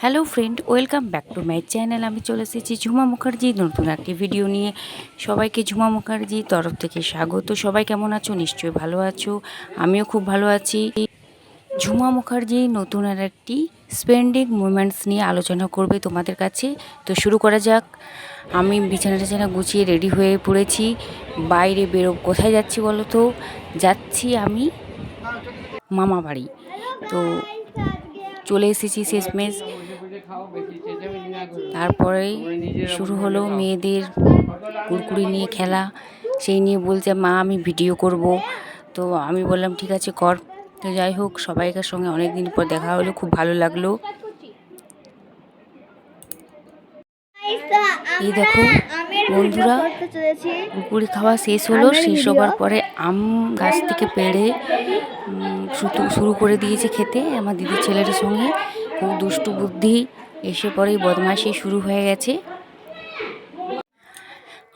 Hello friend, welcome back to my channel. আমি চলে এসেছি ঝুমা মুখার্জি নতুন একটি ভিডিও নিয়ে। সবাইকে ঝুমা মুখার্জি তরফ থেকে স্বাগত। সবাই কেমন আছো? নিশ্চয়ই ভালো আছো, আমিও খুব ভালো আছি। ঝুমা মুখার্জি নতুন আর একটি স্পেন্ডিং মোমেন্টস নিয়ে আলোচনা করবে তোমাদের কাছে। তো শুরু করা যাক। আমি বিছানা টিছানা গুছিয়ে রেডি হয়ে পড়েছি। বাইরে কোথায় যাচ্ছি বলো তো? যাচ্ছি আমি মামা বাড়ি। তো চলে এসেছি শেষমেশ। তারপরেই শুরু হলো মেয়েদের কুরকুরি নিয়ে খেলা। সেই নিয়ে বলছে, মা আমি ভিডিও করব। তো আমি বললাম ঠিক আছে কর। তো যাই হোক, সবাইকার সঙ্গে অনেক দিন পর দেখা হলো, খুব ভালো লাগলো। এই দেখো বন্ধুরা, কুরকুরি খাওয়া শেষ হলো। শেষ হবার পরে আম গাছ থেকে পেড়ে শুরু করে দিয়েছে খেতে আমার দিদির ছেলের সঙ্গে। খুব দুষ্টু বুদ্ধি, এসে পরেই বদমাইশি শুরু হয়ে গেছে।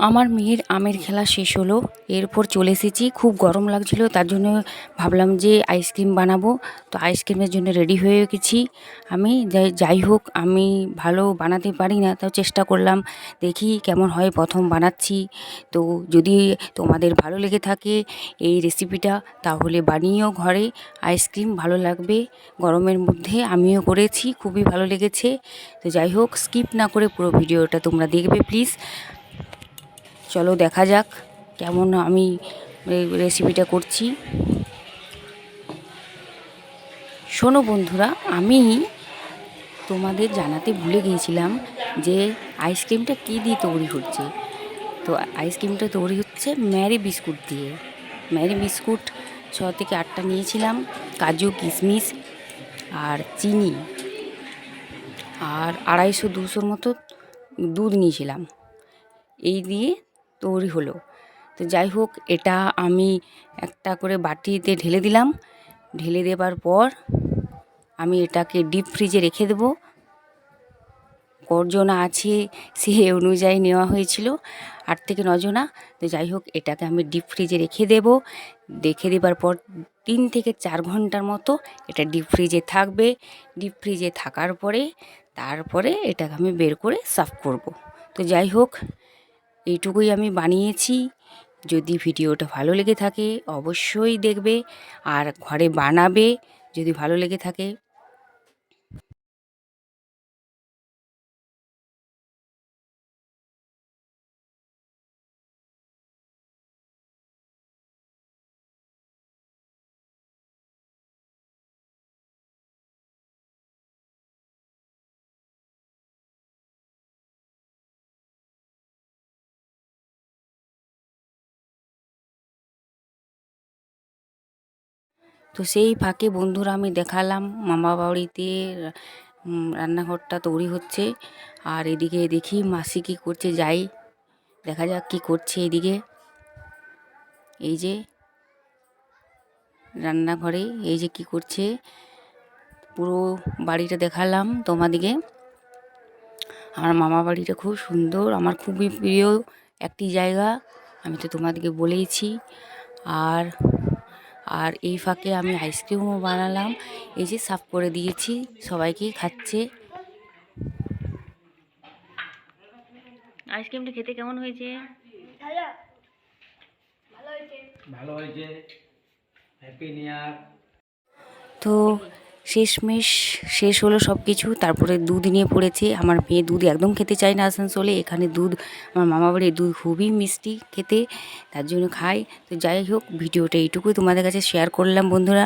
আমার মেয়ের আমের খেলা শেষ হলো, এরপর চলে এসেছি। খুব গরম লাগছিল, তার জন্য ভাবলাম যে আইসক্রিম বানাবো। তো আইসক্রিমের জন্য রেডি হয়ে গেছি আমি। যাই হোক, আমি ভালো বানাতে পারি না, তাও চেষ্টা করলাম, দেখি কেমন হয়। প্রথম বানাচ্ছি। তো যদি তোমাদের ভালো লেগে থাকে এই রেসিপিটা, তাহলে বানিয়েও ঘরে আইসক্রিম, ভালো লাগবে গরমের মধ্যে। আমিও করেছি, খুবই ভালো লেগেছে। তো যাই হোক, স্কিপ না করে পুরো ভিডিওটা তোমরা দেখবে প্লিজ। চলো দেখা যাক কেমন আমি রেসিপিটা করছি। শোনো বন্ধুরা, আমি তোমাদের জানাতে ভুলে গিয়েছিলাম যে আইসক্রিমটা কী দিয়ে তৈরি হচ্ছে। তো আইসক্রিমটা তৈরি হচ্ছে ম্যারি বিস্কুট দিয়ে। ম্যারি বিস্কুট 6 থেকে 8টা নিয়েছিলাম, কাজু কিশমিশ আর চিনি, আর 250-200 মতো দুধ নিয়েছিলাম। এই দিয়ে তৈরি হলো। তো যাই হোক, এটা আমি একটা করে বাটিতে ঢেলে দিলাম। ঢেলে দেবার পর আমি এটাকে ডিপ ফ্রিজে রেখে দেবো। কজনা আছে সে অনুযায়ী নেওয়া হয়েছিল, 8 থেকে 9 জনা। তো যাই হোক, এটাকে আমি ডিপ ফ্রিজে রেখে দেবো। রেখে দেবার পর 3 থেকে 4 ঘন্টার মতো এটা ডিপ ফ্রিজে থাকবে। ডিপ ফ্রিজে থাকার পরে তারপরে এটাকে আমি বের করে সার্ভ করব। তো যাই হোক, এইটুকুই আমি বানিয়েছি। যদি ভিডিওটা ভালো লেগে থাকে অবশ্যই দেখবে আর ঘরে বানাবে যদি ভালো লেগে থাকে। তো সেই ফাঁকে বন্ধুরা আমি দেখালাম মামা বাড়িতে রান্নাঘরটা তৈরি হচ্ছে। আর এদিকে দেখি মাসি কী করছে, যাই দেখা যাক কী করছে এদিকে। এই যে রান্নাঘরে এই যে কী করছে, পুরো বাড়িটা দেখালাম তোমাদিকে। আমার মামা বাড়িটা খুব সুন্দর, আমার খুবই প্রিয় একটি জায়গা, আমি তো তোমাদেরকে বলেইছি। আর আর এই ফাঁকে আমি আইসক্রিমও বানালাম, এই যে সার্ভ করে দিয়েছি, সবাইকে খাচ্ছে। আইসক্রিমটা খেতে কেমন হয়েছে? ভালো হয়েছে। Happy new year. তো শেষমেশ শেষ হলো সব কিছু। তারপরে দুধ নিয়ে পড়েছে। আমার মেয়ে দুধ একদম খেতে চায় না আসানসোলে। এখানে দুধ, আমার মামা বাড়ির দুধ খুবই মিষ্টি খেতে, তার জন্য খায়। তো যাই হোক, ভিডিওটা এইটুকুই তোমাদের কাছে শেয়ার করলাম বন্ধুরা।